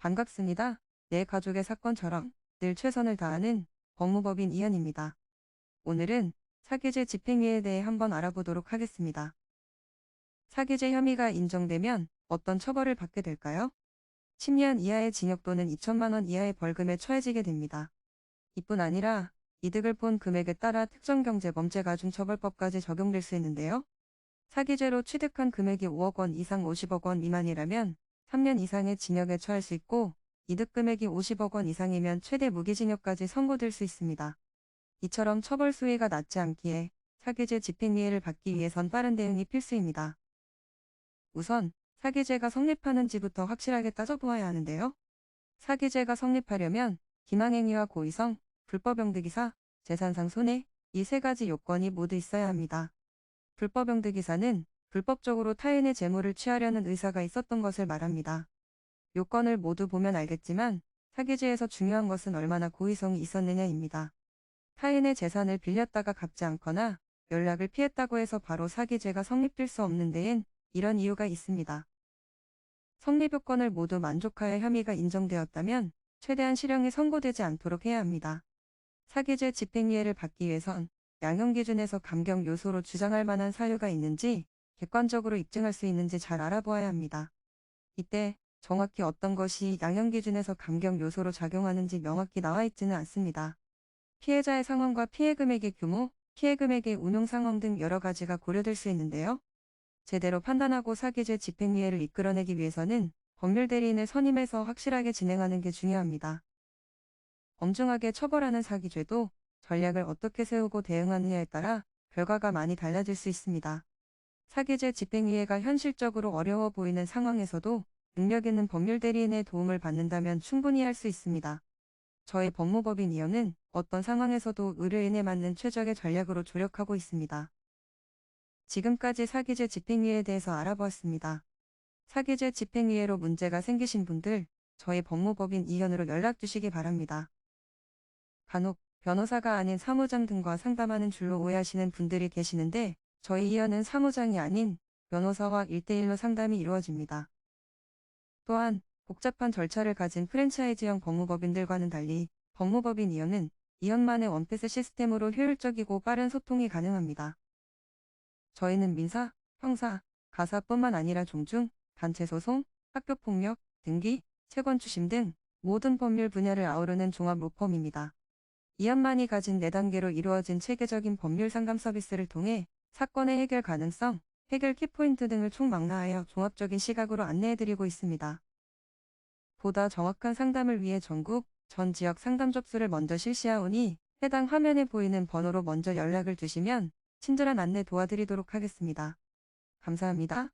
반갑습니다. 내 가족의 사건처럼 늘 최선을 다하는 법무법인 이현입니다. 오늘은 사기죄 집행유예에 대해 한번 알아보도록 하겠습니다. 사기죄 혐의가 인정되면 어떤 처벌을 받게 될까요? 10년 이하의 징역 또는 2천만 원 이하의 벌금에 처해지게 됩니다. 이뿐 아니라 이득을 본 금액에 따라 특정경제범죄가중처벌법까지 적용될 수 있는데요. 사기죄로 취득한 금액이 5억 원 이상 50억 원 미만이라면 3년 이상의 징역에 처할 수 있고, 이득 금액이 50억 원 이상이면 최대 무기징역까지 선고될 수 있습니다. 이처럼 처벌 수위가 낮지 않기에 사기죄 집행유예를 받기 위해선 빠른 대응이 필수입니다. 우선 사기죄가 성립하는지부터 확실하게 따져보아야 하는데요. 사기죄가 성립하려면 기망행위와 고의성, 불법영득이사, 재산상 손해, 이 세 가지 요건이 모두 있어야 합니다. 불법영득이사는 불법적으로 타인의 재물을 취하려는 의사가 있었던 것을 말합니다. 요건을 모두 보면 알겠지만 사기죄에서 중요한 것은 얼마나 고의성이 있었느냐입니다. 타인의 재산을 빌렸다가 갚지 않거나 연락을 피했다고 해서 바로 사기죄가 성립될 수 없는 데엔 이런 이유가 있습니다. 성립 요건을 모두 만족하여 혐의가 인정되었다면 최대한 실형이 선고되지 않도록 해야 합니다. 사기죄 집행유예를 받기 위해선 양형기준에서 감경 요소로 주장할 만한 사유가 있는지 객관적으로 입증할 수 있는지 잘 알아보아야 합니다. 이때 정확히 어떤 것이 양형기준에서 감경 요소로 작용하는지 명확히 나와 있지는 않습니다. 피해자의 상황과 피해 금액의 규모, 피해 금액의 운용 상황 등 여러 가지가 고려될 수 있는데요. 제대로 판단하고 사기죄 집행유예를 이끌어내기 위해서는 법률대리인을 선임해서 확실하게 진행하는 게 중요합니다. 엄중하게 처벌하는 사기죄도 전략을 어떻게 세우고 대응하느냐에 따라 결과가 많이 달라질 수 있습니다. 사기죄 집행유예가 현실적으로 어려워 보이는 상황에서도 능력 있는 법률대리인의 도움을 받는다면 충분히 할 수 있습니다. 저희 법무법인 이현은 어떤 상황에서도 의뢰인에 맞는 최적의 전략으로 조력하고 있습니다. 지금까지 사기죄 집행유예에 대해서 알아보았습니다. 사기죄 집행유예로 문제가 생기신 분들, 저희 법무법인 이현으로 연락 주시기 바랍니다. 간혹 변호사가 아닌 사무장 등과 상담하는 줄로 오해하시는 분들이 계시는데, 저희 이현은 사무장이 아닌 변호사와 1대1로 상담이 이루어집니다. 또한 복잡한 절차를 가진 프랜차이즈형 법무법인들과는 달리 법무법인 이현은 이현만의 원패스 시스템으로 효율적이고 빠른 소통이 가능합니다. 저희는 민사, 형사, 가사뿐만 아니라 종중, 단체소송, 학교폭력, 등기, 채권추심 등 모든 법률 분야를 아우르는 종합 로펌입니다. 이현만이 가진 4단계로 이루어진 체계적인 법률 상담 서비스를 통해 사건의 해결 가능성, 해결 키포인트 등을 총망라하여 종합적인 시각으로 안내해드리고 있습니다. 보다 정확한 상담을 위해 전국, 전 지역 상담 접수를 먼저 실시하오니 해당 화면에 보이는 번호로 먼저 연락을 주시면 친절한 안내 도와드리도록 하겠습니다. 감사합니다.